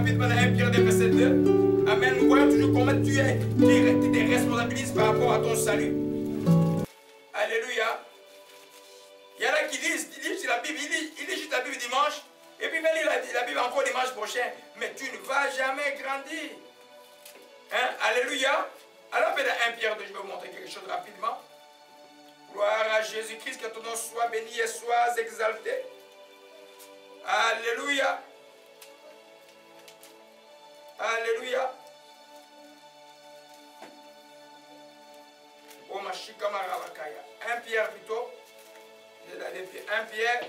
rapidement dans 1 Pierre 2, verset 2. Amen. Nous voyons toujours comment tu te responsabilises par rapport à ton salut. Alléluia. Il y en a qui lisent la Bible, ils lisent juste la Bible dimanche, et puis ils vont lire la Bible encore dimanche prochain. Mais tu ne vas jamais grandir. Hein? Alléluia. Alors, dans 1 Pierre 2, je vais vous montrer quelque chose rapidement. Gloire à Jésus-Christ, que ton nom soit béni et soit exalté. Alléluia. Alléluia. Oh, ma chikamara bakaya. 1 Pierre plutôt. 1 Pierre.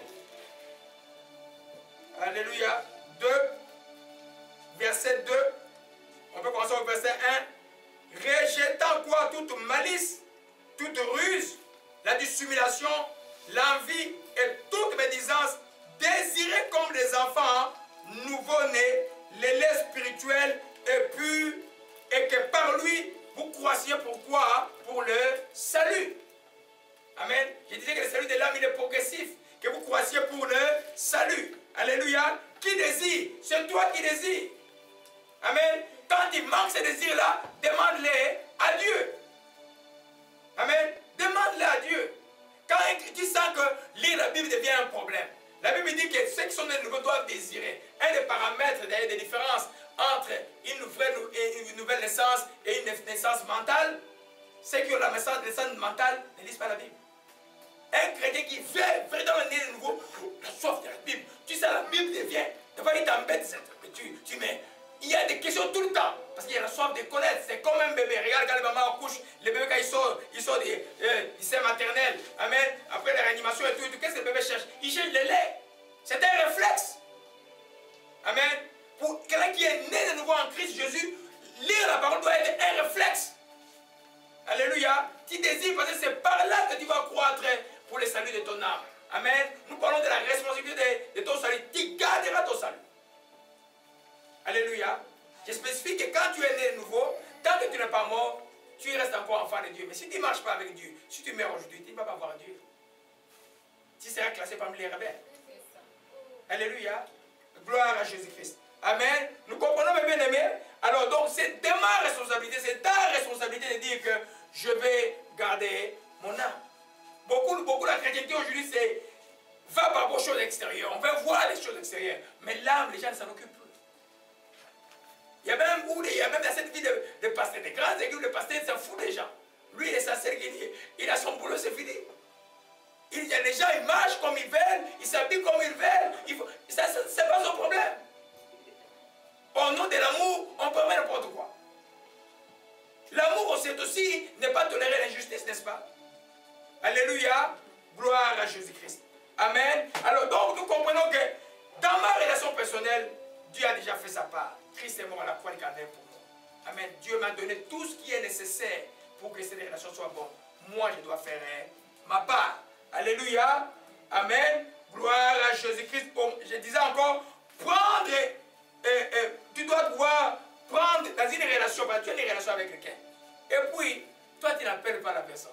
Alléluia. 2. Verset 2. On peut commencer au verset 1. Rejetant quoi? Toute malice, toute ruse, la dissimulation, l'envie et toute médisance, désirez comme des enfants nouveau-nés, les laits spirituels et purs, et que par lui, vous croissiez pourquoi? Pour le salut. Amen. Je disais que le salut de l'âme, il est progressif. Que vous croissiez pour le salut. Alléluia. Qui désire? C'est toi qui désires. Amen. Quand il manque ces désirs-là, demande-les à Dieu. Amen. Demande-les à Dieu. Quand tu sens que lire la Bible devient un problème, la Bible dit que ceux qui sont nés nouveaux doivent désirer. Un des paramètres, des différences entre une nouvelle naissance et une naissance mentale, ceux qui ont la naissance mentale ne lisent pas la Bible. Un chrétien qui fait vraiment né de nouveau, la soif de la Bible. Tu sais, la Bible devient, il t'embête, mais il y a des questions tout le temps. Parce qu'il y a la soif de connaître. C'est comme un bébé. Regarde quand les mamans accouchent, les bébés quand ils sortent du sein maternel. Amen. Après la réanimation et tout, qu'est-ce que le bébé cherche? Il cherche le lait. C'est un réflexe. Amen. Pour quelqu'un qui est né de nouveau en Christ Jésus, lire la parole doit être un réflexe. Alléluia. Tu désires parce que c'est par là que tu vas croître pour le salut de ton âme. Amen. Nous parlons de la responsabilité de ton salut. Tu garderas ton salut. Alléluia. Je spécifie que quand tu es né de nouveau, tant que tu n'es pas mort, tu restes encore enfant de Dieu. Mais si tu ne marches pas avec Dieu, si tu meurs aujourd'hui, tu ne vas pas voir Dieu. Tu seras classé parmi les rebelles. Alléluia. Gloire à Jésus-Christ. Amen. Nous comprenons, mes bien-aimés. Alors, donc, c'est de ma responsabilité, c'est ta responsabilité de dire que je vais garder mon âme. Beaucoup de la chrétienté aujourd'hui, c'est va par rapport aux choses extérieures. On veut voir les choses extérieures. Mais l'âme, les gens ne s'en occupent plus. Il y a même dans cette vie de pasteur, des grandes églises, le pasteur s'en fout des gens. Lui, il est sincère, il a son boulot, c'est fini. Les gens, ils marchent comme ils veulent, ils s'habillent comme ils veulent. C'est pas son problème. Au nom de l'amour, on permet n'importe quoi. L'amour, c'est aussi ne pas tolérer l'injustice, n'est-ce pas? Alléluia. Gloire à Jésus-Christ. Amen. Alors, donc, nous comprenons que dans ma relation personnelle, Dieu a déjà fait sa part. Christ est mort à la croix de Calvaire pour moi. Amen. Dieu m'a donné tout ce qui est nécessaire pour que cette relation soit bonne. Moi, je dois faire ma part. Alléluia. Amen. Gloire à Jésus-Christ. Je disais encore, tu dois pouvoir prendre dans une relation, tu as une relation avec quelqu'un. Et puis, toi, tu n'appelles pas la personne.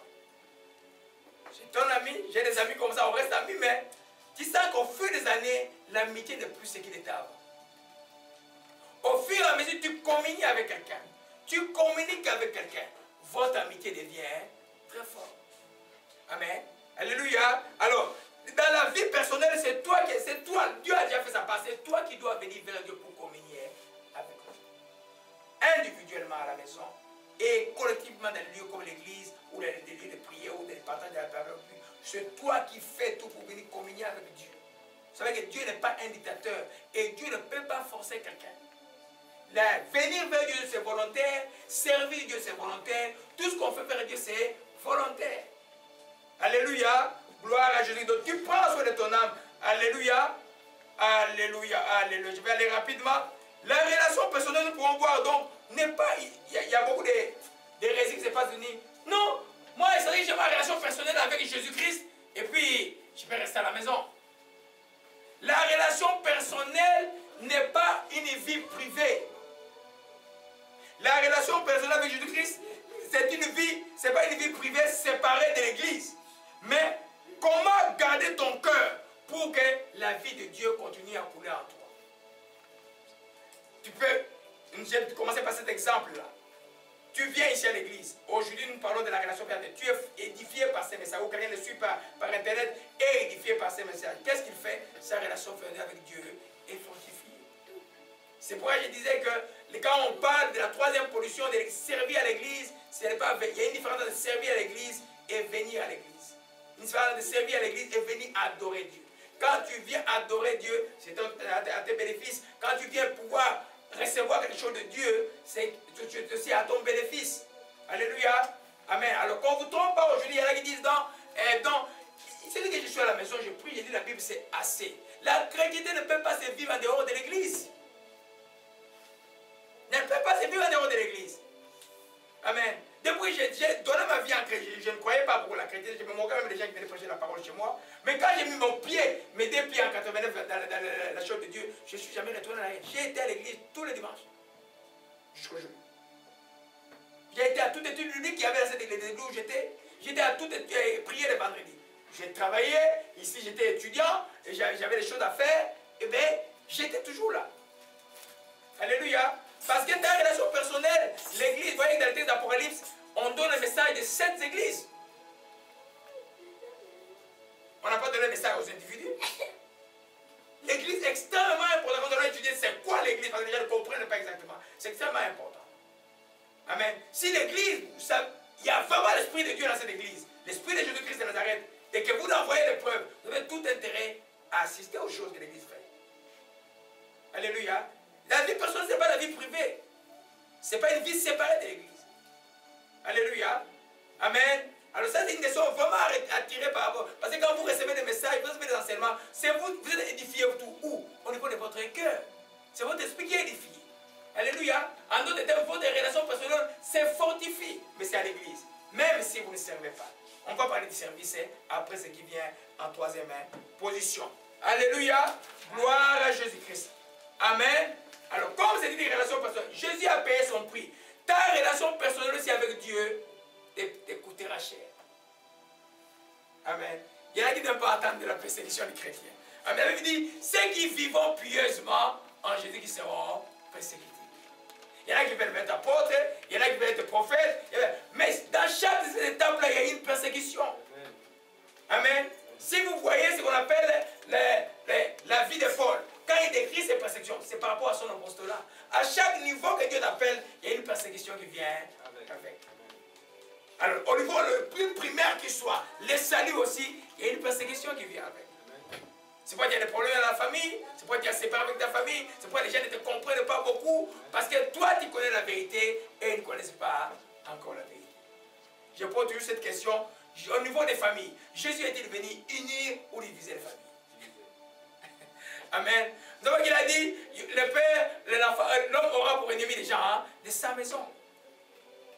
C'est ton ami, j'ai des amis comme ça, on reste amis, mais tu sens qu'au fur des années, l'amitié n'est plus ce qu'il était avant. Au fur et à mesure, tu communiques avec quelqu'un. Tu communiques avec quelqu'un. Votre amitié devient très forte. Amen. Alléluia. Alors, dans la vie personnelle, c'est toi, Dieu a déjà fait sa part. C'est toi qui dois venir vers Dieu pour communier avec lui. Individuellement à la maison et collectivement dans les lieux comme l'église ou les lieux de prière ou des partages de la parole. C'est toi qui fais tout pour venir communier avec Dieu. Vous savez que Dieu n'est pas un dictateur et Dieu ne peut pas forcer quelqu'un. Venir vers Dieu, c'est volontaire. Servir Dieu, c'est volontaire. Tout ce qu'on fait vers Dieu, c'est volontaire. Alléluia. Gloire à Jésus. Donc tu prends soin de ton âme. Alléluia. Alléluia. Alléluia. Je vais aller rapidement. La relation personnelle, nous pouvons voir donc, n'est pas. Il y a beaucoup de récits qui se passent unis. Non. Moi, il s'agit que j'ai ma relation personnelle avec Jésus-Christ. Et puis, je peux rester à la maison. La relation personnelle n'est pas une vie privée. La relation personnelle avec Jésus-Christ, c'est une vie, c'est pas une vie privée séparée de l'Église. Mais comment garder ton cœur pour que la vie de Dieu continue à couler en toi? Tu peux, je vais commencer par cet exemple-là. Tu viens ici à l'église. Aujourd'hui, nous parlons de la relation personnelle. Tu es édifié par ces messages. Ou quelqu'un le suit par Internet et édifié par ces messages. Qu'est-ce qu'il fait? Sa relation personnelle avec Dieu est fortifiée. C'est pourquoi je disais que quand on parle de la troisième position, de servir à l'église, il y a une différence entre servir à l'église et venir à l'église. Une différence entre servir à l'église et venir adorer Dieu. Quand tu viens adorer Dieu, c'est à tes bénéfices. Quand tu viens pouvoir recevoir quelque chose de Dieu, c'est aussi à ton bénéfice. Alléluia. Amen. Alors qu'on ne vous trompe pas aujourd'hui, il y en a qui disent c'est dit que je suis à la maison, je prie, je lis la Bible, c'est assez. La chrétienté ne peut pas se vivre en dehors de l'église. Ne peut pas se vivre en dehors de l'église. Amen. Depuis que j'ai donné ma vie en chrétien, je ne croyais pas beaucoup la chrétienté, je me moquais même des gens qui venaient prêcher la parole chez moi. Mais quand j'ai mis mes deux pieds en 89 dans la chose de Dieu, je ne suis jamais retourné en arrière. J'ai été à l'église tous les dimanches. Jusqu'aujourd'hui. J'ai été à toute étude unique qu'il y avait dans cette église où j'étais. J'étais à toute étude, prier le vendredi. J'ai travaillé, ici j'étais étudiant, et j'avais des choses à faire, et bien j'étais toujours là. Alléluia. Parce que dans la relation personnelle, l'église, vous voyez dans le texte d'Apocalypse, on donne un message de 7 églises. On n'a pas donné un message aux individus. L'église est extrêmement importante. Quand on doit étudier c'est quoi l'église, parce que les gens ne comprennent pas exactement. C'est extrêmement important. Amen. Si l'église, il y a vraiment l'esprit de Dieu dans cette église, l'esprit de Jésus-Christ de Nazareth, et que vous envoyez les preuves, vous avez tout intérêt à assister aux choses que l'église fait. Alléluia. La vie personnelle, ce n'est pas la vie privée. Ce n'est pas une vie séparée de l'église. Alléluia. Amen. Alors ça, c'est une question vraiment attirée par rapport. Parce que quand vous recevez des messages, vous recevez des enseignements, c'est vous êtes édifié où? Au niveau de votre cœur. C'est votre esprit qui est édifié. Alléluia. En d'autres termes, votre relation personnelle se fortifie. Mais c'est à l'église. Même si vous ne servez pas. On va parler du service après ce qui vient en troisième position. Alléluia. Gloire à Jésus-Christ. Amen. Alors, comme c'est dit des relations personnelles, Jésus a payé son prix. Ta relation personnelle aussi avec Dieu te coûtera cher. Amen. Il y en a qui n'aiment pas entendre de la persécution des chrétiens. Amen. Il dit, ceux qui vivront pieusement en Jésus qui seront persécutés. Il y en a qui veulent être apôtres, il y en a qui veulent être prophètes. Mais dans chaque de ces étapes-là, il y a une persécution. Amen. Si vous voyez ce qu'on appelle la vie de Paul, quand il décrit ces persécutions, c'est par rapport à son apostolat. À chaque niveau que Dieu t'appelle, il y a une persécution qui vient avec. Alors, au niveau le plus primaire qu'il soit, les saluts aussi, il y a une persécution qui vient avec. C'est pourquoi il y a des problèmes dans la famille, c'est pourquoi tu es séparé avec ta famille, c'est pourquoi les gens ne te comprennent pas beaucoup, parce que toi tu connais la vérité et ils ne connaissent pas encore la vérité. Je pose toujours cette question, au niveau des familles, Jésus est-il venu unir ou diviser les familles? Amen. Donc il a dit, le père, l'homme aura pour ennemi les gens de sa maison.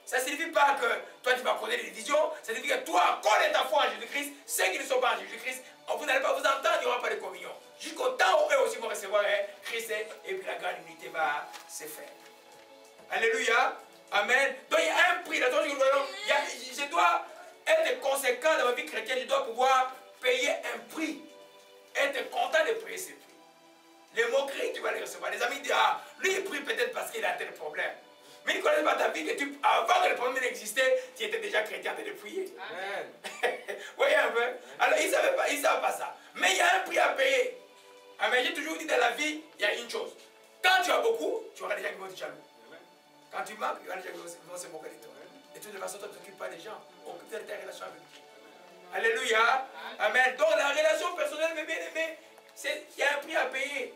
Ça ne signifie pas que toi tu vas connaître les divisions, ça signifie que toi, connais ta foi en Jésus-Christ, ceux qui ne sont pas en Jésus-Christ, vous n'allez pas vous entendre, il n'y aura pas de communion. Jusqu'au temps où eux aussi vont recevoir Christ et puis la grande unité va se faire. Alléluia. Amen. Donc il y a un prix. Je dois être conséquent dans ma vie chrétienne, je dois pouvoir payer un prix. Être content de payer ce prix. Les moqueries, tu vas les recevoir. Les amis disent, ah, lui il prie peut-être parce qu'il a tel problème. Mais ils ne connaissent pas ta vie, que avant que le problème n'existait, tu étais déjà chrétien de prier. Amen. Vous voyez un peu? Alors ils ne savent pas ça. Mais il y a un prix à payer. Amen. J'ai toujours dit dans la vie, il y a une chose. Quand tu as beaucoup, tu auras des gens qui vont être jaloux. Quand tu manques, il y aura des gens qui vont se moquer de toi. De toute façon, toi, tu ne t'occupes pas des gens. Occupe-toi de ta relation avec Dieu. Alléluia. Amen. Donc la relation personnelle, mes bien-aimés, il y a un prix à payer.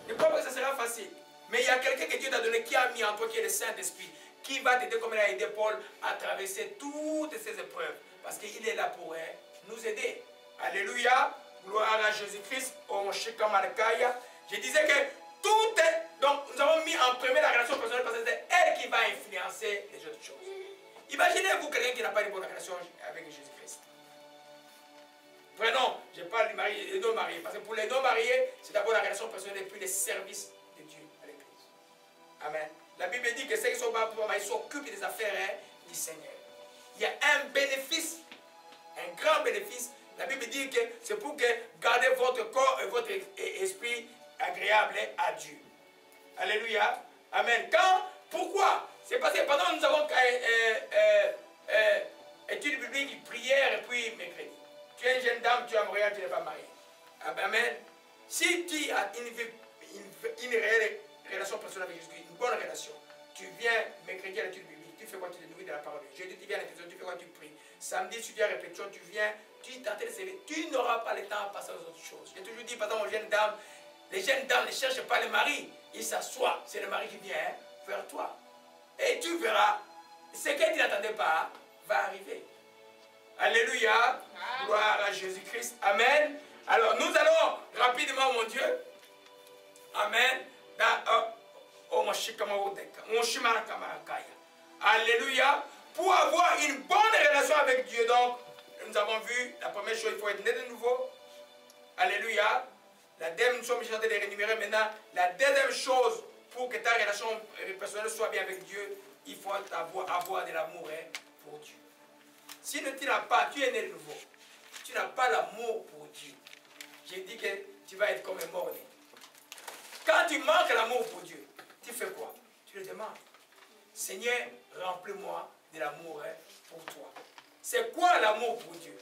Ne crois pas que ça sera facile. Mais il y a quelqu'un que Dieu t'a donné, qui a mis en toi, qui est le Saint-Esprit, qui va t'aider comme il a aidé Paul à traverser toutes ces épreuves. Parce qu'il est là pour nous aider. Alléluia. Gloire à Jésus-Christ. Oh, Shikamarkaya. Je disais que tout est... Donc, nous avons mis en premier la relation personnelle parce que c'est elle qui va influencer les autres choses. Imaginez-vous quelqu'un qui n'a pas une bonne relation avec Jésus-Christ. Prenons, je parle du mari, des non-mariés. Parce que pour les non-mariés, c'est d'abord la relation personnelle et puis les services de Dieu à l'Église. Amen. La Bible dit que ceux qui sont pas pour mariés s'occupent des affaires du Seigneur. Il y a un bénéfice, un grand bénéfice. La Bible dit que c'est pour que gardez votre corps et votre esprit agréable à Dieu. Alléluia. Amen. Pourquoi? C'est parce que pendant que nous avons études bibliques, prière et puis mercredi. Tu es une jeune dame, tu es mariée, tu n'es pas mariée. Amen. Si tu as une réelle relation personnelle avec Jésus, une bonne relation, tu viens mercredi à l'étude biblique, tu fais quoi? Tu te nourris de la parole. Jeudi, tu viens à l'intercession, tu fais quoi? Tu pries. Samedi, tu viens à la répétition, tu viens, tu t'attends de servir. Tu n'auras pas le temps à passer aux autres choses. J'ai toujours dit, par exemple, aux jeunes dames, les jeunes dames ne cherchent pas le mari. Ils s'assoient. C'est le mari qui vient vers toi. Et tu verras, ce que tu n'attendais pas va arriver. Alléluia. Gloire à Jésus-Christ. Amen. Alors, nous allons rapidement, mon Dieu. Amen. Alléluia. Pour avoir une bonne relation avec Dieu, donc, nous avons vu, la première chose, il faut être né de nouveau. Alléluia. La deuxième chose, je suis en train de rémunérer maintenant. La deuxième chose, pour que ta relation personnelle soit bien avec Dieu, il faut avoir de l'amour pour Dieu. Si tu n'as pas, tu es né de nouveau. Tu n'as pas l'amour pour Dieu. J'ai dit que tu vas être comme un mort-né. Quand tu manques l'amour pour Dieu, tu fais quoi? Tu le demandes. Seigneur, remplis-moi de l'amour pour toi. C'est quoi l'amour pour Dieu?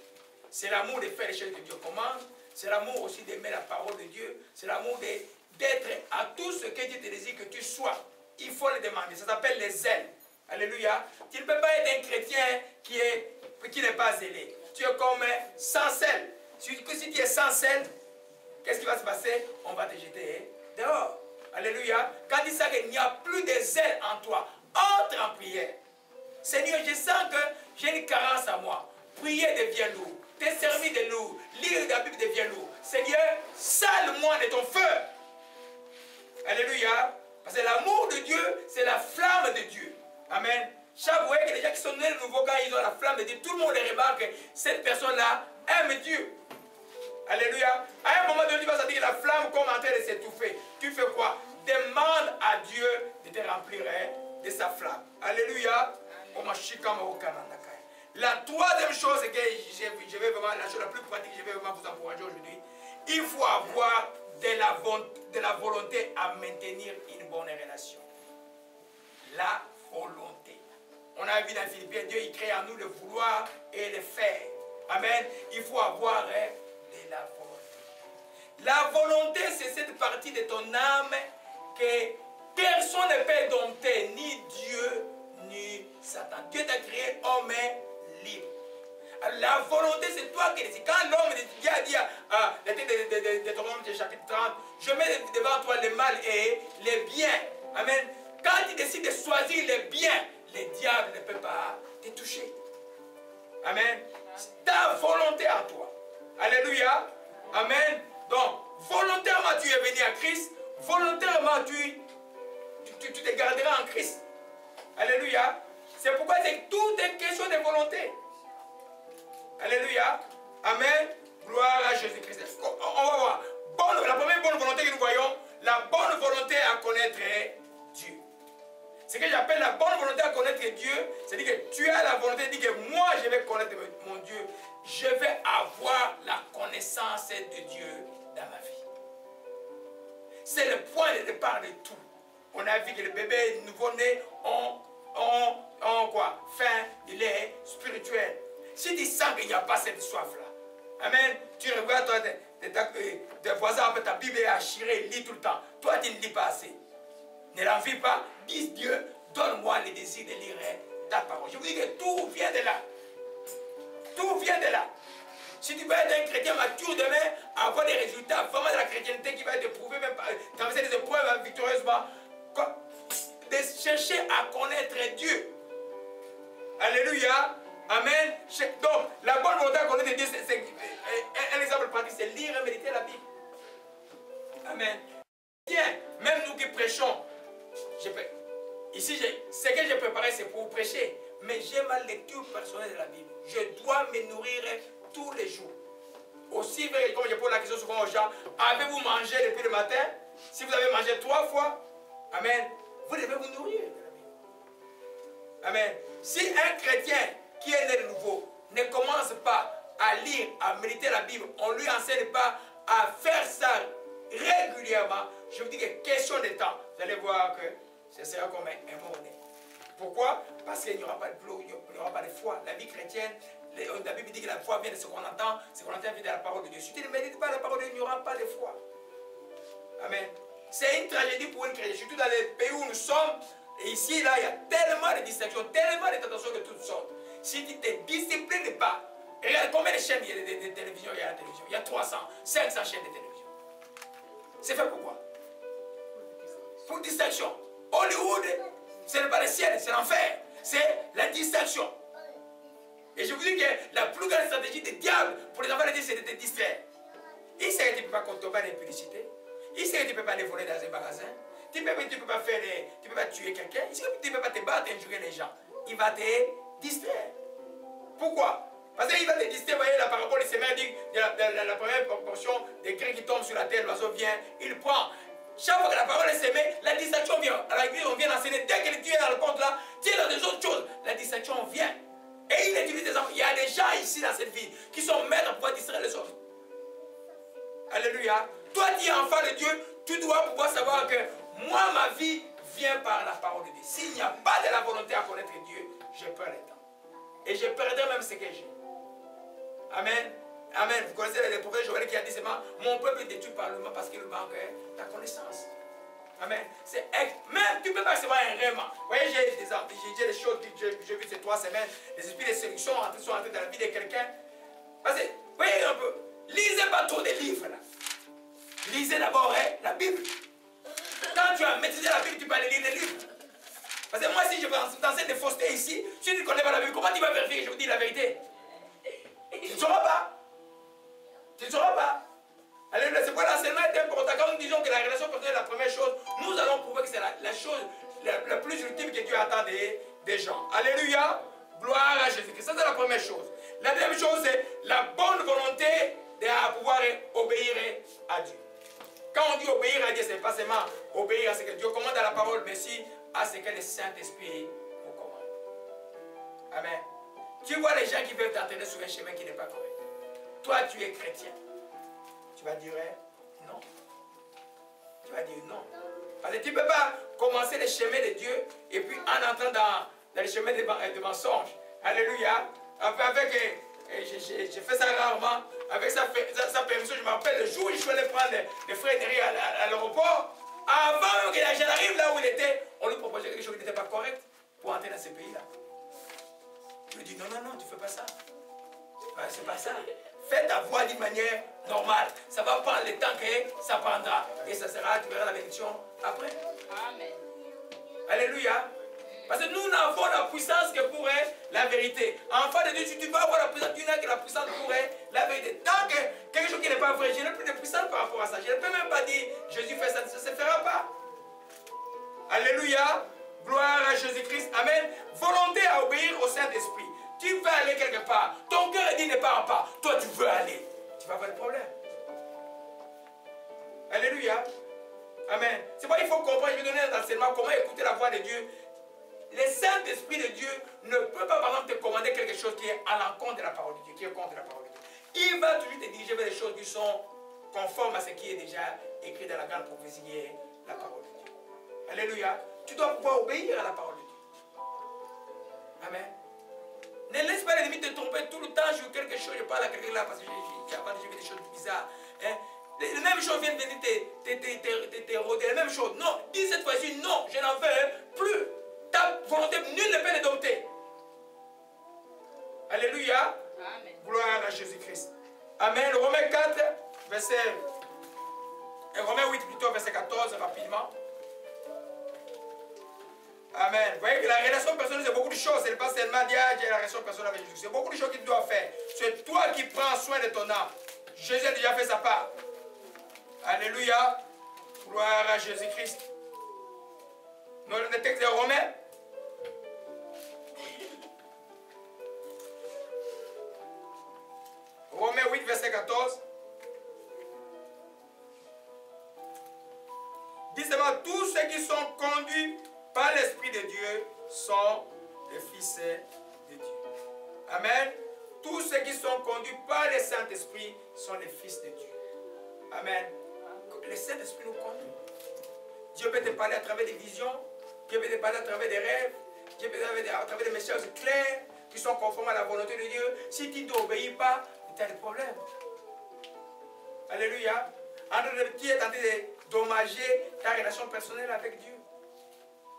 C'est l'amour de faire les choses que Dieu commande. C'est l'amour aussi d'aimer la parole de Dieu. C'est l'amour d'être à tout ce que Dieu te désire que tu sois. Il faut le demander. Ça s'appelle les zèles. Alléluia. Tu ne peux pas être un chrétien qui n'est pas zélé. Tu es comme sans sel. Si tu es sans sel, qu'est-ce qui va se passer? On va te jeter dehors. Alléluia. Quand il sait qu'il n'y a plus de zèle en toi, entre en prière. Seigneur, je sens que j'ai une carence à moi. Prier devient lourd. Te servir de lourd. Lire la Bible devient lourd. Seigneur, sale-moi de ton feu. Alléluia. Parce que l'amour de Dieu, c'est la flamme de Dieu. Amen. Chaque fois que les gens qui sont nés de nouveau, quand ils ont la flamme de Dieu, tout le monde les remarque que cette personne-là aime Dieu. Alléluia. À un moment donné, tu vas sentir que la flamme comme en train de s'étouffer. Tu fais quoi? Demande à Dieu de te remplir de sa flamme. Alléluia. La troisième chose que je vais vraiment, la chose la plus pratique, je vais vraiment vous encourager aujourd'hui, il faut avoir de la volonté à maintenir une bonne relation. La volonté. On a vu dans Philippiens, Dieu il crée en nous le vouloir et le faire. Amen. Il faut avoir de la volonté. La volonté, c'est cette partie de ton âme que personne ne peut dompter, ni Dieu, ni Satan. Dieu t'a créé homme libre. Alors, la volonté, c'est toi qui décides. Quand l'homme a dit à Deutéronome chapitre 30, je mets devant toi le mal et le bien. Amen. Quand tu décides de choisir le bien, le diable ne peut pas te toucher. Amen. Ta volonté à toi. Alléluia. Amen. Donc, volontairement tu es venu à Christ. Volontairement tu te garderas en Christ. Alléluia. C'est pourquoi tout est question de volonté. Alléluia. Amen. Gloire à Jésus-Christ. On va voir. La première bonne volonté que nous voyons, la bonne volonté à connaître Dieu. Ce que j'appelle la bonne volonté à connaître Dieu, c'est-à-dire que tu as la volonté de dire que moi je vais connaître mon Dieu. Je vais avoir la connaissance de Dieu dans ma vie. C'est le point de départ de tout. On a vu que le bébé nouveau-né ont quoi? Faim, il est spirituel. Si tu sens qu'il n'y a pas cette soif-là, amen, tu regardes toi, tes voisins, ta Bible est achirée, lis tout le temps. Toi, tu ne lis pas assez. Ne l'envie pas, dis Dieu, donne-moi le désir de lire ta parole. Je vous dis que tout vient de là. Tout vient de là. Si tu veux être un chrétien mature demain, avoir des résultats vraiment de la chrétienté qui va être éprouvée, même traverser des épreuves victorieusement, de chercher à connaître Dieu. Alléluia. Amen. Donc, la bonne volonté à connaître Dieu, c'est un exemple pratique, c'est lire et méditer la Bible. Amen. Tiens, même nous qui prêchons, ici, ce que j'ai préparé, c'est pour prêcher. Mais j'ai ma lecture personnelle de la Bible. Je dois me nourrir tous les jours. Aussi, comme je pose la question souvent aux gens, avez-vous mangé depuis le matin? Si vous avez mangé 3 fois, amen, vous devez vous nourrir de la Bible. Amen. Si un chrétien qui est né de nouveau ne commence pas à lire, à méditer la Bible, on ne lui enseigne pas à faire ça régulièrement, je vous dis que question de temps, vous allez voir que ce sera comme un mot-né. Pourquoi? Parce qu'il n'y aura pas de flot, il n'y aura pas de foi. La vie chrétienne, la Bible dit que la foi vient de ce qu'on entend vient de la parole de Dieu. Si tu ne médites pas la parole de Dieu, il n'y aura pas de foi. Amen. C'est une tragédie pour une chrétienne, surtout dans les pays où nous sommes. Et ici, là, il y a tellement de distractions, tellement de tentations de toutes sortes. Si tu ne te disciplines pas, regarde combien de chaînes de télévision il y a à la télévision. Il y a 300, 500 chaînes de télévision. C'est fait pourquoi? Pour distraction. Hollywood, ce n'est pas le ciel, c'est l'enfer. C'est la distraction. Et je vous dis que la plus grande stratégie des diables pour les enfants de Dieu, c'est de te distraire. Il sait que tu ne peux pas tomber dans une publicité. Il sait que tu ne peux pas aller voler dans un magasin. Tu ne peux pas tuer quelqu'un. Il sait que tu ne peux pas te battre et injurer les gens. Il va te distraire. Pourquoi? Parce qu'il va te distraire. Vous voyez, la parabole de Sémère dit la première portion des grains qui tombent sur la terre, l'oiseau vient, il prend. Chaque fois que la parole est sémée, la distraction vient. À l'église, on vient enseigner. Dès que tu es dans le compte là, tu es dans des autres choses. La distraction vient. Et il utilise des enfants. Il y a des gens ici dans cette ville qui sont maîtres pour pouvoir distraire les autres. Alléluia. Toi, tu es enfant de Dieu, tu dois pouvoir savoir que moi, ma vie vient par la parole de Dieu. S'il n'y a pas de la volonté à connaître Dieu, je perds le temps. Et je perdrai même ce que j'ai. Amen. Amen. Vous connaissez le prophète Joël qui a dit seulement, mon peuple est détruit par le mal parce qu'il manque la connaissance. Amen. Même tu ne peux pas recevoir un rêve. Vous voyez, j'ai des choses que j'ai vues ces 3 semaines. Les esprits de séduction sont entrés dans la vie de quelqu'un. Parce que, vous voyez un peu, lisez pas trop des livres là. Lisez d'abord la Bible. Quand tu as maîtrisé la Bible, tu peux aller lire les livres. Parce que moi, si je veux t'enseigner des faussetés ici, si tu ne connais pas la Bible, comment tu vas vérifier que je vous dis la vérité? Tu ne sauras pas. Tu ne sauras pas. Alléluia, c'est pourquoi l'enseignement est important. Quand nous disons que la relation personnelle est la première chose, nous allons prouver que c'est la chose la plus ultime que Dieu attend des gens. Alléluia, gloire à Jésus-Christ. Ça, c'est la première chose. La deuxième chose, c'est la bonne volonté de pouvoir obéir à Dieu. Quand on dit obéir à Dieu, ce n'est pas seulement obéir à ce que Dieu commande à la parole, mais aussi à ce que le Saint-Esprit vous commande. Amen. Tu vois les gens qui veulent t'entraîner sur un chemin qui n'est pas correct. Toi, tu es chrétien. Tu vas dire non. Tu vas dire non. Parce que tu ne peux pas commencer le chemin de Dieu et puis en entrant dans le chemin de mensonges. Alléluia. Avec, je fais ça rarement. Avec sa permission, je me rappelle le jour où je suis allé prendre les frères Néry à l'aéroport. Avant même que l'agent arrive là où il était, on lui proposait quelque chose qui n'était pas correct pour entrer dans ce pays-là. Je lui dis non, non, non, tu ne fais pas ça. Ben, c'est pas ça. Fais ta voix d'une manière normale. Ça va prendre le temps que ça prendra. Et ça sera, tu verras la bénédiction après. Amen. Alléluia. Parce que nous n'avons la puissance que pour la vérité. Enfant de Dieu, si tu veux avoir la puissance, tu n'as que la puissance pour la vérité. Tant que quelque chose qui n'est pas vrai, je n'ai plus de puissance par rapport à ça. Je ne peux même pas dire Jésus fait ça, ça ne se fera pas. Alléluia. Gloire à Jésus-Christ. Amen. Volonté à obéir au Saint-Esprit. Tu veux aller quelque part. Ton cœur dit ne pars pas. Toi, tu veux aller. Tu vas avoir des problèmes. Alléluia. Amen. C'est pourquoi il faut comprendre. Je vais donner un enseignement. Comment écouter la voix de Dieu. Le Saint-Esprit de Dieu ne peut pas, par exemple, te commander quelque chose qui est à l'encontre de la parole de Dieu, qui est contre la parole de Dieu. Il va toujours te diriger vers des choses qui sont conformes à ce qui est déjà écrit dans la grande prophétie, qui est la parole de Dieu. Alléluia. Tu dois pouvoir obéir à la parole de Dieu. Amen. Ne laisse pas l'ennemi te tromper tout le temps sur quelque chose. Je parle à quelqu'un là parce que j'ai vu des choses bizarres. Hein? Les mêmes choses viennent venir t'éroder. Les mêmes choses. Non, dis cette fois-ci, non, je n'en veux plus. Ta volonté, nul ne peut les dompter. Alléluia. Amen. Gloire à Jésus-Christ. Amen. Romains 4, verset... Romains 8 plutôt, verset 14, rapidement. Amen. Vous voyez que la relation personnelle, c'est beaucoup de choses. Ce n'est pas seulement dire, j'ai la relation personnelle avec Jésus. C'est beaucoup de choses que tu dois faire. C'est toi qui prends soin de ton âme. Jésus a déjà fait sa part. Alléluia. Gloire à Jésus-Christ. Le texte de Romains. Romains 8, verset 14. Dit seulement, tous ceux qui sont conduits par l'Esprit de Dieu sont les fils de Dieu. Amen. Tous ceux qui sont conduits par le Saint-Esprit sont les fils de Dieu. Amen. Le Saint-Esprit nous conduit. Dieu peut te parler à travers des visions. Dieu peut te parler à travers des rêves. Dieu peut te parler à travers des messages clairs qui sont conformes à la volonté de Dieu. Si tu n'obéis pas, tu as des problèmes. Alléluia. Tu es en train de dommager ta relation personnelle avec Dieu.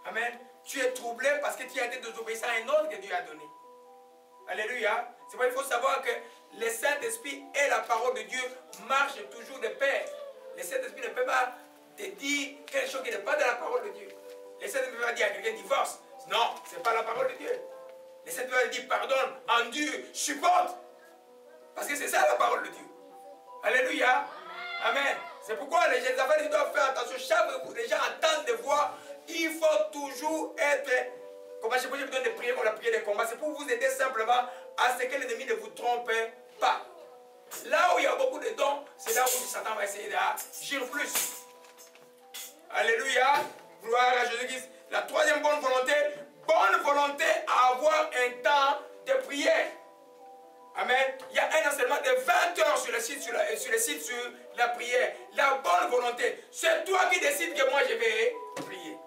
Amen. Tu es troublé parce que tu as été désobéissant à un ordre que Dieu a donné. Alléluia. C'est pourquoi il faut savoir que le Saint-Esprit et la parole de Dieu marchent toujours de pair. Le Saint-Esprit ne peut pas te dire quelque chose qui n'est pas de la parole de Dieu. Le Saint-Esprit ne peut pas dire à quelqu'un divorce. Non, ce n'est pas la parole de Dieu. Le Saint-Esprit va dire pardonne, endure, supporte. Parce que c'est ça la parole de Dieu. Alléluia. Amen. C'est pourquoi les enfants doivent faire attention. Chaque fois que les gens attendent de voir, il faut toujours être. Comment je peux vous donner des prières comme la prière des combats. C'est pour vous aider simplement à ce que l'ennemi ne vous trompe pas. Là où il y a beaucoup de dons, c'est là où Satan va essayer d'agir plus. Alléluia. Gloire à Jésus-Christ. La troisième bonne volonté à avoir un temps de prière. Amen. Il y a un enseignement de 20 heures sur le site sur la prière. La bonne volonté. C'est toi qui décides que moi je vais prier.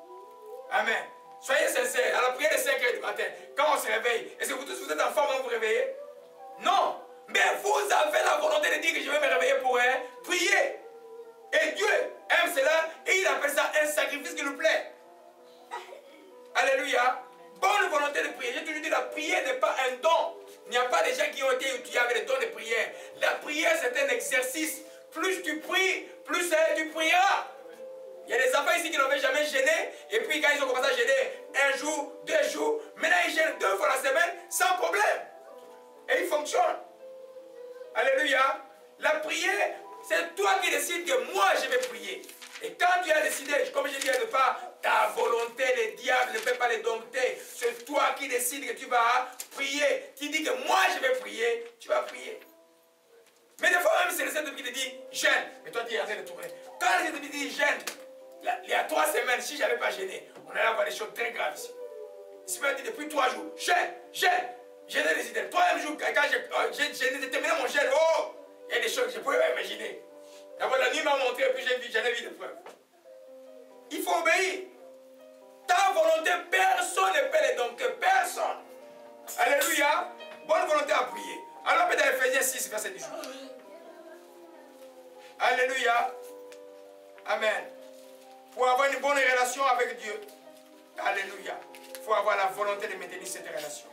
Amen. Soyez sincères. À la prière de 5 heures du matin, quand on se réveille, est-ce que vous tous vous êtes en forme quand vous vous réveillez? Non. Mais vous avez la volonté de dire que je vais me réveiller pour prier. Et Dieu aime cela et il appelle ça un sacrifice qui nous plaît. Alléluia. Bonne volonté de prier. J'ai toujours dit la prière n'est pas un don. Il n'y a pas de gens qui ont été étudiés avec les dons de prière. La prière, c'est un exercice. Plus tu pries, plus tu prieras. Il y a des enfants ici qui n'avaient jamais gêné. Et puis quand ils ont commencé à gêner, 1 jour, 2 jours, maintenant ils gênent 2 fois la semaine sans problème. Et ils fonctionnent. Alléluia. La prière, c'est toi qui décides que moi je vais prier. Et quand tu as décidé, comme je dis de pas ta volonté, le diable ne peut pas les dompter. C'est toi qui décides que tu vas prier. Tu dis que moi je vais prier, tu vas prier. Mais des fois même c'est le Saint-Esprit qui te dit jeûne. Mais toi tu es en train de tourner. Quand le Saint-Esprit dit jeûne, il y a 3 semaines, si je n'avais pas gêné, on allait avoir des choses très graves ici. Il m'a dit depuis 3 jours, jeûne. J'ai décidé. Le 3e jour, quand j'ai terminé mon jeûne, oh, il y a des choses que je ne pouvais pas imaginer. D'abord la nuit m'a montré et puis j'en ai vu des preuves. Il faut obéir. Ta volonté, personne ne peut les dompter. Personne. Alléluia. Bonne volonté à prier. Alors, dans Ephésiens 6, verset 18. Alléluia. Amen. Pour avoir une bonne relation avec Dieu, alléluia, il faut avoir la volonté de maintenir cette relation.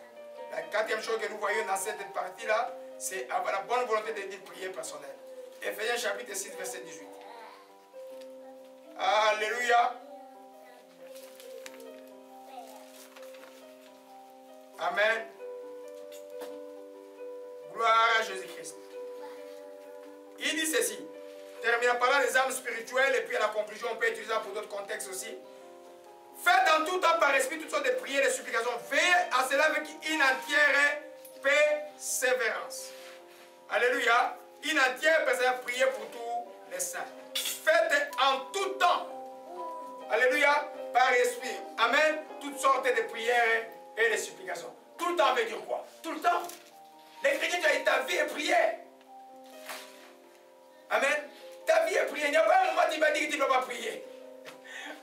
La 4e chose que nous voyons dans cette partie-là, c'est avoir la bonne volonté de prier personnelle. Ephésiens chapitre 6, verset 18. Alléluia. Amen. Gloire à Jésus-Christ. Il dit ceci. Terminant par là les armes spirituelles et puis à la conclusion on peut utiliser ça pour d'autres contextes aussi. Faites en tout temps par esprit toutes sortes de prières et de supplications. Veillez à cela avec une entière persévérance. Alléluia. Une entière persévérance, priez pour tous les saints. Faites en tout temps. Alléluia. Par esprit. Amen. Toutes sortes de prières et de supplications. Tout le temps veut dire quoi? Tout le temps. Les chrétiens, tu as dit ta vie est prière. Amen. Ta vie est prière. Il n'y a pas un moment où tu vas dire que tu ne dois pas prier.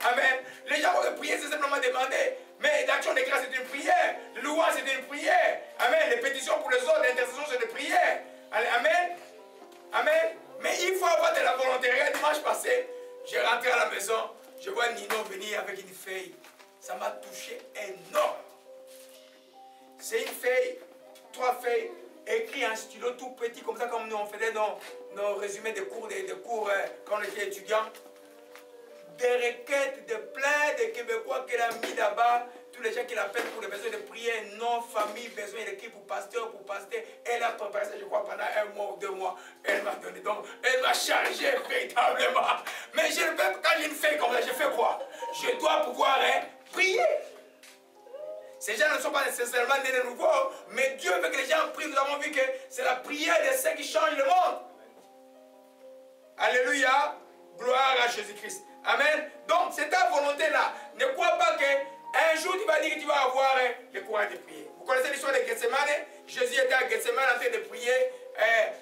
Amen. Les gens vont prier, c'est simplement demander. Mais l'action de grâce, c'est une prière. Le louange, c'est une prière. Amen. Les pétitions pour les autres, l'intercession, c'est une prière. Amen. Amen. Mais il faut avoir de la volonté. Regarde, dimanche passé, j'ai rentré à la maison. Je vois Nino venir avec une feuille. Ça m'a touché énorme. C'est une feuille, 3 feuilles, écrites en stylo tout petit, comme ça, comme nous on faisait nos résumés de cours, quand on était étudiants. Des requêtes de plein de Québécois qu'elle a mis là-bas, tous les gens qui l'appellent pour les besoins de prière, non, famille, besoin d'équipe pour pasteur. Elle a préparé ça, je crois, pendant 1 mois ou 2 mois. Elle m'a donné, donc, elle m'a chargé véritablement. Mais je ne peux, quand j'ai une feuille comme ça, je fais quoi? Je dois pouvoir prier. Ces gens ne sont pas nécessairement nés de nouveau, mais Dieu veut que les gens prient. Nous avons vu que c'est la prière de ceux qui changent le monde. Alléluia. Gloire à Jésus-Christ. Amen. Donc, c'est ta volonté-là. Ne crois pas qu'un jour tu vas dire que tu vas avoir le courage de prier. Vous connaissez l'histoire de Gethsemane? Jésus était à Gethsemane en train de prier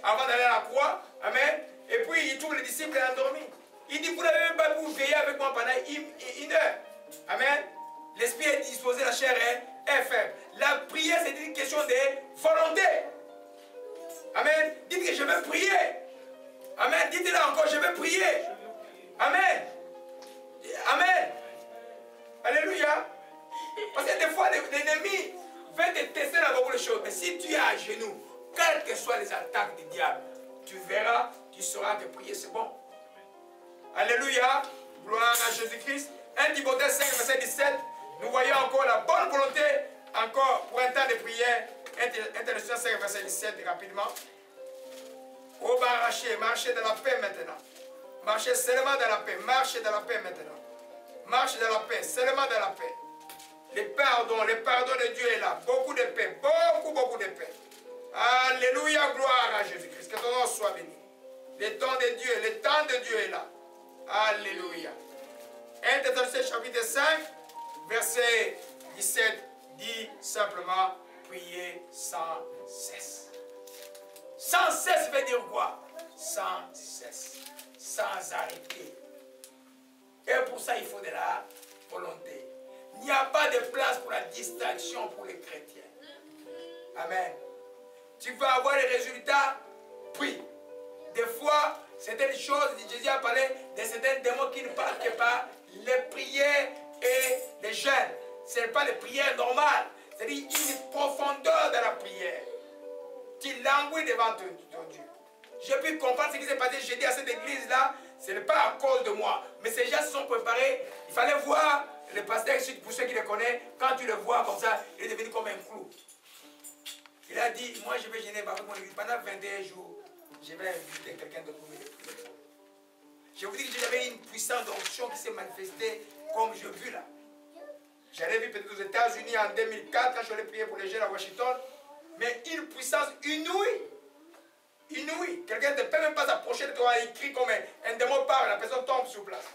avant d'aller à la croix. Amen. Et puis, il trouve les disciples endormis. Il dit, vous n'avez même pas pu veiller avec moi pendant 1 heure. Amen. l'esprit est disposé, la chair est faible. La prière, c'est une question de volonté. Amen. Dites que je vais prier. Amen. Dites-le encore, je vais prier. Amen. Amen. Alléluia. Parce que des fois, l'ennemi veut te tester dans beaucoup de choses. Mais si tu es à genoux, quelles que soient les attaques du diable, tu verras, tu sauras que prier c'est bon. Alléluia. Gloire à Jésus-Christ. 1 Timothée 5, verset 17. Nous voyons encore la bonne volonté, encore pour un temps de prière. 1 Timothée 5, verset 17, rapidement. Oh, marchez dans la paix maintenant. Marchez seulement dans la paix. Marchez dans la paix maintenant. Marchez dans la paix, seulement dans la paix. Le pardon de Dieu est là. Beaucoup de paix, beaucoup de paix. Alléluia, gloire à Jésus-Christ. Que ton nom soit béni. Le temps de Dieu est là. Alléluia. 1 Thessaloniciens chapitre 5, verset 17 dit simplement, priez sans cesse. Sans cesse veut dire quoi? Sans cesse. Sans arrêter. Et pour ça, il faut de la volonté. Il n'y a pas de place pour la distraction pour les chrétiens. Amen. Tu veux avoir les résultats? Prie. Des fois, certaines choses, Jésus a parlé de certains démons qui ne parlent que par les prières et les jeûnes. Ce n'est pas les prières normales. C'est-à-dire une profondeur de la prière. Tu languis devant ton Dieu. J'ai pu comprendre ce qui s'est passé jeudi à cette église-là. Ce n'est pas à cause de moi. Mais ces gens se sont préparés. Il fallait voir le pasteur, pour ceux qui le connaissent, quand tu le vois comme ça, il est devenu comme un clou. Il a dit, moi je vais gêner avec mon église. Pendant 21 jours, je vais inviter quelqu'un d'autre pour me prier. Je vous dis que j'avais une puissance d'onction qui s'est manifestée comme je vu là. J'avais vu peut-être aux États-Unis en 2004 quand je l'ai prié pour les jeunes à Washington. Mais une puissance inouïe. Inouïe. Quelqu'un ne peut même pas s'approcher de toi, il crie comme un démon parle, la personne tombe sur place.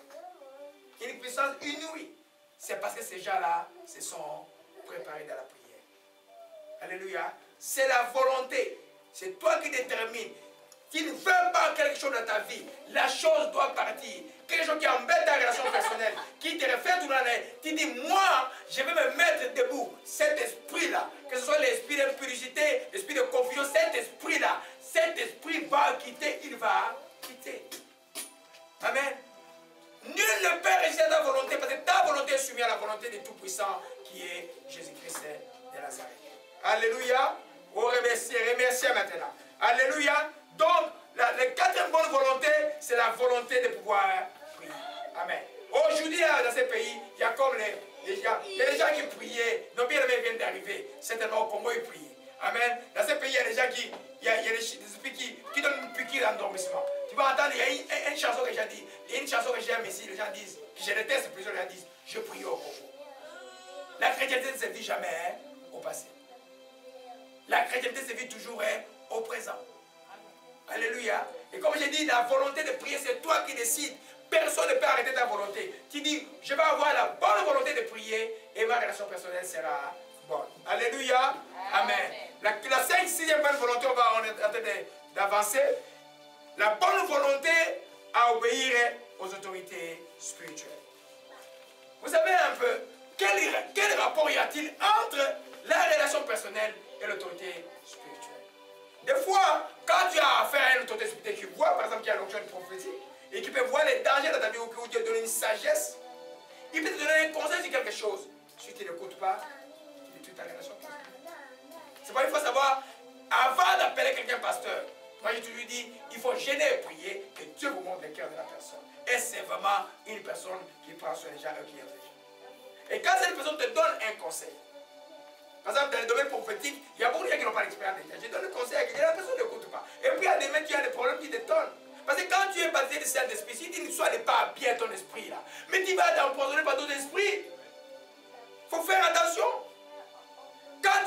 Une puissance inouïe. C'est parce que ces gens-là se sont préparés dans la prière. Alléluia. C'est la volonté. C'est toi qui détermines. Tu ne veux pas quelque chose dans ta vie. La chose doit partir. Quelque chose qui embête ta relation personnelle. Qui te refait tout l'année. Tu dis, moi, je vais me mettre debout. Cet esprit-là, que ce soit l'esprit d'impudicité, l'esprit de confusion, cet esprit-là va quitter, il va quitter. Amen. Nul ne peut résister à ta volonté, parce que ta volonté est soumise à la volonté du Tout-Puissant, qui est Jésus-Christ de Nazareth. Alléluia. Oh, remerciez maintenant. Alléluia. Donc, la quatrième bonne volonté, c'est la volonté de pouvoir prier. Amen. Aujourd'hui, dans ces pays, il y a comme les gens qui priaient. Nos bien-aimés viennent d'arriver. Certainement au Congo, ils priaient. Amen. Dans ces pays, il y a des gens il y a des esprits qui donnent une piqûre d'endormissement. Tu vas entendre, il y a une chanson que j'ai dit. Il y a une chanson que j'aime ici. Les gens disent, que je déteste, plusieurs gens disent, je prie au Congo. La chrétienté ne se vit jamais au passé. La chrétienté se vit toujours au présent. Alléluia. Et comme j'ai dit, la volonté de prier, c'est toi qui décides. Personne ne peut arrêter ta volonté. Tu dis, je vais avoir la bonne volonté de prier et ma relation personnelle sera bonne. Alléluia. Amen. La 5e bonne volonté, on est en train d'avancer. La bonne volonté à obéir aux autorités spirituelles. Vous savez un peu, quel rapport y a-t-il entre la relation personnelle et l'autorité spirituelle? Des fois, quand tu as affaire à une autorité spirituelle qui voit, par exemple, qu'il y a l'onction de prophétie, et qui peut voir les dangers dans ta vie, ou Dieu te donne une sagesse, il peut te donner un conseil sur quelque chose. Si tu n'écoutes pas, tu détruis ta relation personnelle. C'est pourquoi il faut savoir, avant d'appeler quelqu'un pasteur, moi j'ai toujours dit, il faut gêner et prier, que Dieu vous montre le cœur de la personne. Et c'est vraiment une personne qui prend sur les gens et qui aime les gens. Et quand cette personne te donne un conseil, par exemple, dans le domaine prophétique, il y a beaucoup de gens qui n'ont pas l'expérience déjà. Je donne le conseil à quelqu'un, la personne n'écoute pas. Et puis, il y a des mecs qui ont des problèmes qui détonnent. Parce que quand tu es baptisé de Saint-Esprit, si tu ne sois pas bien ton esprit là, mais tu vas t'empoisonner par ton esprit. Il faut faire attention. Quand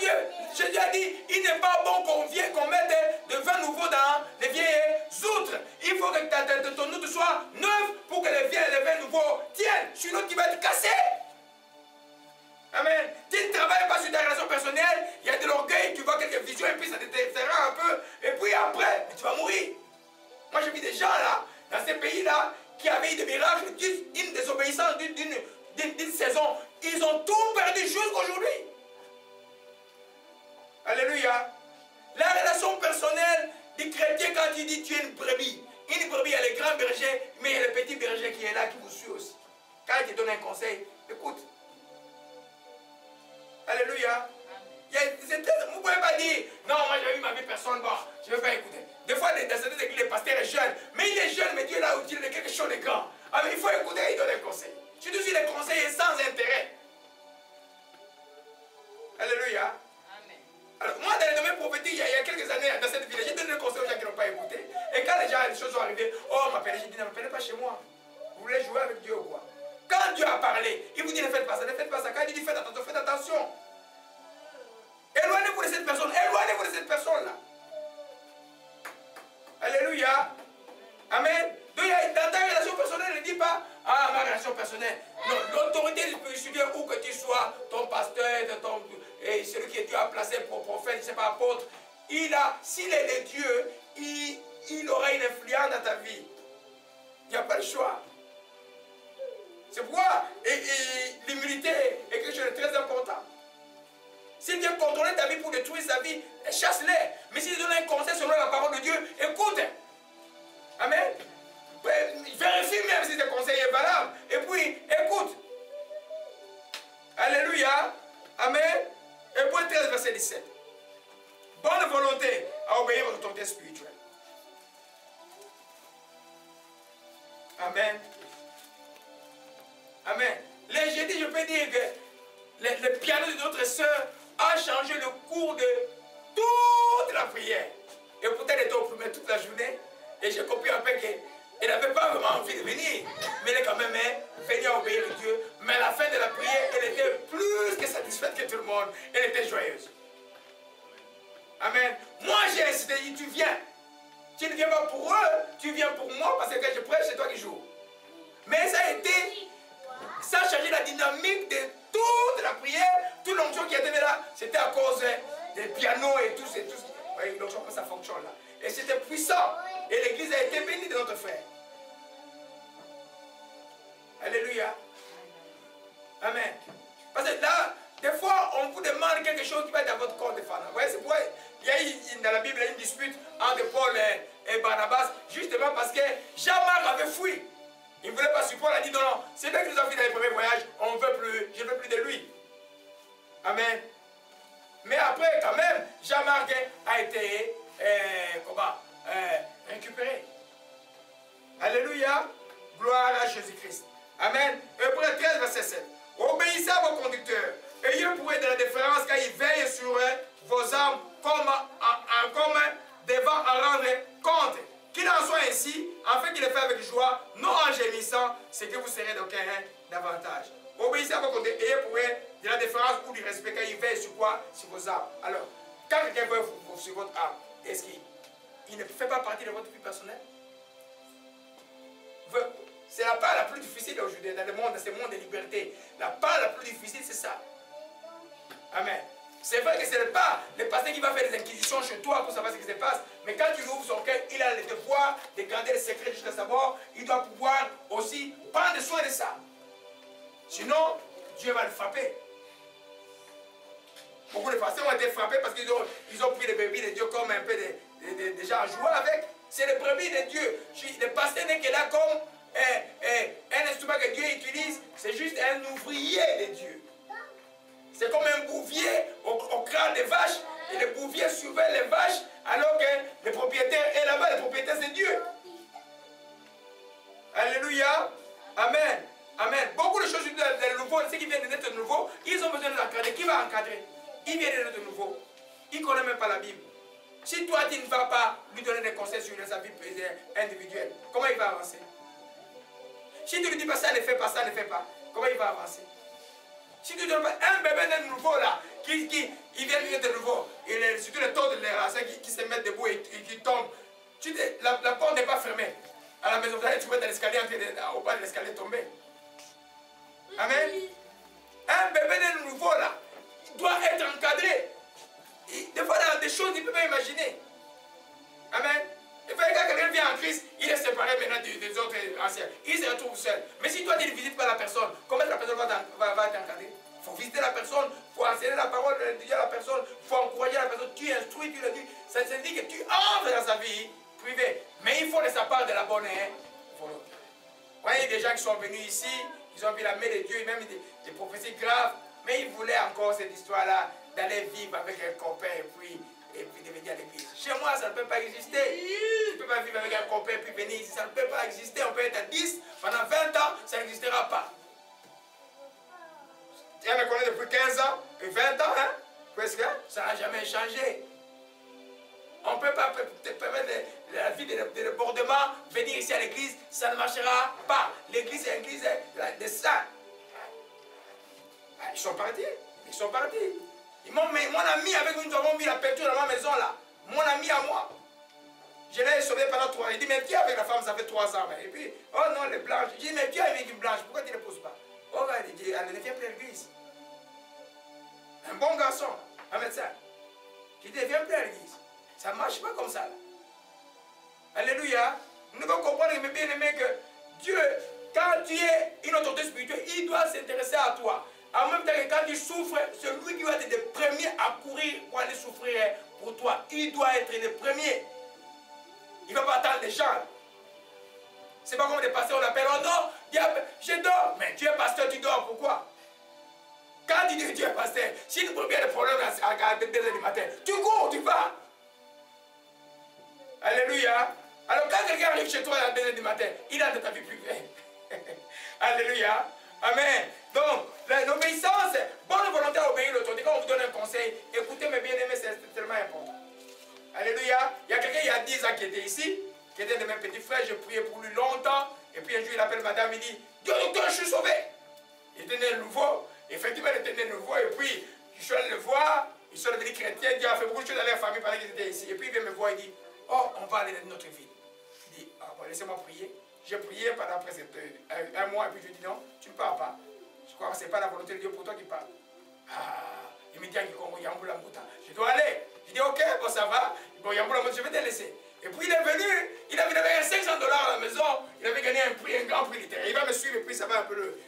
Jésus a dit, il n'est pas bon qu'on mette de vin nouveau dans les vieilles outres. Il faut que ton outre soit neuve pour que les vins nouveaux tiennent. Sinon, tu vas être cassé. Amen. Tu ne travailles pas sur ta relation personnelle, il y a de l'orgueil, tu vois quelques visions et puis ça te déterra un peu. Et puis après, tu vas mourir. Moi, j'ai vu des gens là, dans ces pays-là, qui avaient eu des miracles, une désobéissance d'une saison Ils ont tout perdu jusqu'aujourd'hui. Alléluia. La relation personnelle du chrétien, quand il dit tu es une brebis, il y a les grands bergers, mais il y a le petit berger qui est là, qui vous suit aussi. Quand il te donne un conseil, écoute. Alléluia. Vous ne pouvez pas dire, non, moi j'ai eu ma vie personne, bon, je ne vais pas écouter. Des fois, dans certaines églises, le pasteur est jeune, mais il est jeune, mais Dieu l'a utilisé quelque chose de grand. Ah, mais il faut écouter, il donne des conseils. Surtout si les conseils sont sans intérêt. Alléluia. Amen. Alors, moi, dans le domaine prophétique, il y a quelques années, dans cette ville, j'ai donné des conseils aux gens qui n'ont pas écouté. Et quand les choses sont arrivées, oh, m'appelez, j'ai dit, ne m'appelez pas chez moi. Vous voulez jouer avec Dieu ou quoi? Quand Dieu a parlé, il vous dit, ne faites pas ça, ne faites pas ça. Quand il dit, faites attention, faites attention. Éloignez-vous de cette personne, éloignez-vous de cette personne-là. Alléluia. Amen. Donc, dans ta relation personnelle, ne dis pas, ah, ma relation personnelle. Non, l'autorité spirituelle, où que tu sois, ton pasteur, celui que Dieu a placé pour prophète, je ne sais pas, apôtre, s'il est de Dieu, il aura une influence dans ta vie. Il n'y a pas le choix. C'est pourquoi l'humilité est quelque chose de très important. Si Dieu contrôle ta vie pour détruire sa vie, chasse-les. Mais s'il donne un conseil selon la parole de Dieu, écoute. Amen. Vérifie même si ce conseil est valable. Et puis, écoute. Alléluia. Amen. Hébreux 13, verset 17. Bonne volonté à obéir aux autorités spirituelles. Amen. Amen. Les jeudis, je peux dire que le piano de notre soeur a changé le cours de toute la prière. Et pourtant, elle était opprimée toute la journée. Et j'ai compris un peu qu'elle n'avait pas vraiment envie de venir. Mais elle est quand même venue à obéir à Dieu. Mais à la fin de la prière, elle était plus que satisfaite que tout le monde. Elle était joyeuse. Amen. Moi, j'ai incité, tu viens. Tu ne viens pas pour eux, tu viens pour moi parce que quand je prêche, c'est toi qui joues. Mais ça a changé la dynamique de toute la prière, toute l'onction qui était là, c'était à cause des pianos et tout. Oui, donc comment ça fonctionne là. Et c'était puissant. Et l'église a été bénie de notre frère. Alléluia. Amen. Parce que là, des fois, on vous demande quelque chose qui va être dans votre corps de femme. Vous voyez, c'est pourquoi il y a eu dans la Bible une dispute entre Paul et Barnabas, justement parce que Jean-Marc avait fui. Il ne voulait pas suivre. Paul a dit non, non, c'est bien que nous avons fait dans les premiers voyages, on ne veut plus, je ne veux plus de lui. Amen. Mais après, quand même, Jean-Marc a été récupéré. Alléluia. Gloire à Jésus-Christ. Amen. Hébreux 13, verset 7. Obéissez à vos conducteurs. Ayez pour eux de la déférence car ils veillent sur vos âmes comme devant en rendre compte. Qu'il en soit ainsi, afin qu'il le fait avec joie, non en gémissant, c'est que vous serez d'aucun davantage. Obéissez à vos conducteurs. Ayez pour eux de la déférence ou du respect car ils veillent sur quoi? Sur vos âmes. Alors, quand quelqu'un veut sur votre âme, est-ce qu'il ne fait pas partie de votre vie personnelle? C'est la part la plus difficile aujourd'hui dans le monde, dans ce monde de liberté. La part la plus difficile, c'est ça. Amen. C'est vrai que ce n'est pas le pasteur qui va faire des inquisitions chez toi pour savoir ce qui se passe. Mais quand tu ouvres son cœur, il a le devoir de garder les secrets jusqu'à sa mort. Il doit pouvoir aussi prendre soin de ça. Sinon, Dieu va le frapper. Beaucoup de pasteurs ont été frappés parce qu'ils ont pris les brebis de Dieu comme un peu des gens à jouer avec. C'est les brebis de Dieu. Le pasteur n'est que là comme un instrument que Dieu utilise. C'est juste un ouvrier de Dieu. C'est comme un bouvier au crâne des vaches. Et le bouvier surveille les vaches alors que le propriétaire est là-bas. Le propriétaire, c'est Dieu. Alléluia. Amen. Amen. Beaucoup de choses dans le nouveau, ceux qui viennent de naître de nouveau, ils ont besoin de l'encadrer. Qui va encadrer? Il vient de naître de nouveau. Il ne connaît même pas la Bible. Si toi, tu ne vas pas lui donner des conseils sur sa vie individuelle, comment il va avancer? Si tu ne lui dis pas ça, ne fais pas ça, ne fais pas, comment il va avancer? Si tu ne donnes pas un bébé de nouveau là, il vient de nouveau, surtout les taux de l'air, qui se mettent debout et qui tombent, la porte n'est pas fermée. À la maison, vous allez trouver dans l'escalier, au bas de l'escalier tombé. Amen. Un bébé de nouveau là, il doit être encadré. Des fois, il y a des choses qu'il ne peut pas imaginer. Amen. Et quand quelqu'un vient en Christ, il est séparé maintenant des autres anciens. Il se retrouve seul. Mais si toi tu ne visites pas la personne, comment la personne va t'encadrer? Il faut visiter la personne, il faut enseigner la parole de Dieu à la personne, il faut encourager la personne, tu instruis, tu le dis. Ça dit que tu entres dans sa vie privée. Mais il faut de sa part de la bonne volonté. Vous voyez des gens qui sont venus ici, ils ont vu la main de Dieu, même des prophéties graves, mais ils voulaient encore cette histoire-là, d'aller vivre avec un copain et puis de venir à l'église. Chez moi, ça ne peut pas exister. Tu ne peux pas vivre avec un copain et puis venir ici, ça ne peut pas exister. On peut être à 10, pendant 20 ans, ça n'existera pas. Tu me connais depuis 15 ans, et 20 ans, hein? Presque, ça n'a jamais changé. On ne peut pas te permettre la vie de débordement, venir ici à l'église, ça ne marchera pas. L'église est une église de saints. Ils sont partis. Ils sont partis. Mon ami avec qui nous avons mis la peinture dans ma maison là, mon ami à moi, je l'ai sauvé pendant 3 ans. Il dit, mais qui est avec la femme, ça fait 3 ans. Et puis, oh non, les blanches. Je dis, mais qui est avec une blanche, pourquoi tu ne poses pas? Oh, elle ne vient plus à l'église. Un bon garçon, un médecin. Je dis, viens plus à l'église. Ça ne marche pas comme ça. Là. Alléluia. Nous devons comprendre, mes bien-aimés, que Dieu, quand tu es une autorité spirituelle, il doit s'intéresser à toi. En même temps que quand tu souffres, c'est lui qui va être le premier à courir pour aller souffrir pour toi. Il doit être le premier. Il ne va pas attendre les gens. Ce n'est pas comme des pasteurs, on appelle, oh non, je dors. Mais tu es pasteur, tu dors, pourquoi? Quand tu dis que tu es pasteur, si tu trouves bien des problèmes à 2 h du matin, tu cours, tu vas. Alléluia. Alors quand quelqu'un arrive chez toi à 2 h du matin, il a de ta vie privée. Alléluia. Amen. Donc, l'obéissance, bonne volonté à obéir l'autorité. Quand on vous donne un conseil, écoutez mes bien-aimés, c'est tellement important. Alléluia. Il y a quelqu'un il y a 10 ans qui était ici, qui était de mes petits frères, je priais pour lui longtemps. Et puis un jour il appelle madame, il dit, Dieu docteur, je suis sauvé. Il était né nouveau, effectivement il était né nouveau, et puis je suis allé le voir, ils sont devenus chrétiens, Dieu a fait beaucoup de choses dans leur famille pendant qu'ils étaient ici. Et puis il vient me voir, il dit, oh, on va aller dans notre ville. Il dit, ah, bon, laissez-moi prier. J'ai prié pendant presque un mois, et puis je dis, non, tu ne pars pas. Je crois que ce n'est pas la volonté de Dieu pour toi qui parle. Ah, il me dit, je dois aller. Je dis, ok, bon, ça va. Bon, je vais te laisser. Et puis il est venu, il avait gagné 500 $ à la maison, il avait gagné un grand prix littéraire. Il va me suivre et puis ça va un peu le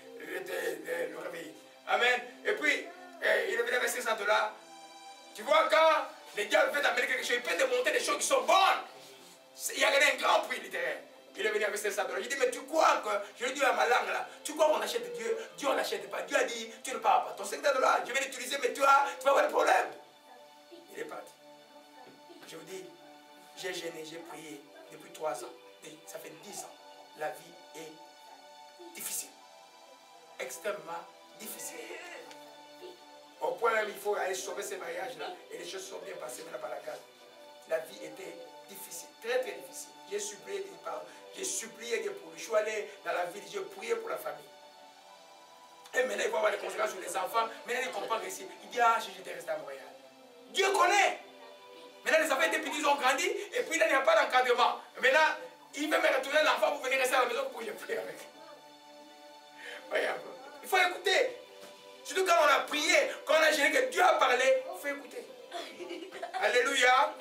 réveiller. Amen. Et puis, il est venu avec 500 $. Tu vois, quand les diables veulent t'amener quelque chose, il peut te montrer des choses qui sont bonnes. Il a gagné un grand prix littéraire. Il est venu avec 500 $. Je dis, mais tu crois que, je lui dis à ma langue là, tu crois qu'on achète Dieu? Dieu on n'achète pas. Dieu a dit, tu ne pars pas. Ton 500 $, je vais l'utiliser, mais tu vas avoir des problèmes. Il est parti. Je vous dis, j'ai gêné, j'ai prié depuis 3 ans. Ça fait 10 ans. La vie est difficile. Extrêmement difficile. Au point où il faut aller sauver ces mariages-là. Et les choses sont bien passées maintenant par la grâce. La vie était difficile, très très difficile. J'ai supplié Dieu pour lui. Je suis allé dans la ville, j'ai prié pour la famille. Et maintenant il va avoir des conséquences sur les enfants. Maintenant il comprend que il dit, ah, j'étais resté à Montréal. Dieu connaît. Maintenant les enfants étaient petits, ils ont grandi, et puis là il n'y a pas d'encadrement. Maintenant, il veut me retourner l'enfant pour venir rester à la maison pour que je prie avec. Voyez un peu. Il faut écouter. Surtout quand on a prié, quand on a gêné que Dieu a parlé, il faut écouter. Alléluia.